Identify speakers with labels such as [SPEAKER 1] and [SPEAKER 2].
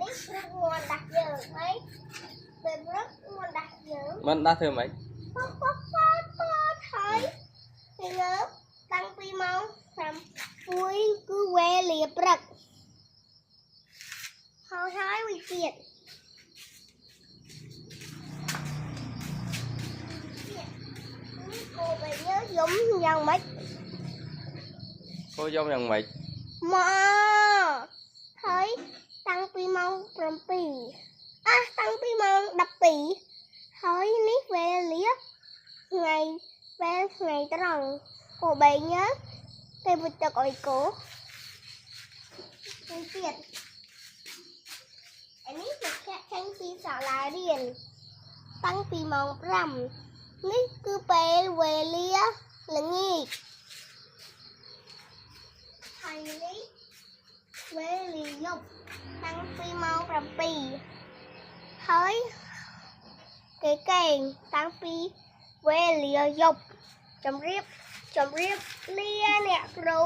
[SPEAKER 1] នេះព្រឹកងន់ដាក់យើងហើយពេលព្រឹកងន់ដាក់យើង
[SPEAKER 2] មិនដាក់ធ្វើម៉េច
[SPEAKER 1] ប៉ប៉ហើយលើតាំងពីម៉ោង6គឺវេលាព្រឹកហើយវិទៀតនេះគោបែបនេះយំយ៉ាងម៉េច
[SPEAKER 2] គោយំយ៉ាងម៉េច
[SPEAKER 1] មកហើយតាំងពីម៉ោង7តាំងពីម៉ោង12ហើយនេះវេលាថ្ងៃត្រង់គោបែបនេះពេលវិទឹកអុយគោនេះទៀតនេះមកខាងពីសាលារៀនតាំងពីម៉ោង5នេះគឺពេលវេលាល្ងាចហើយនេះវេលាយប់តាំងពីម៉ោង7ហើយគេកេងតាំងពីវេលាយប់ជម្រាបលាអ្នកគ្រូ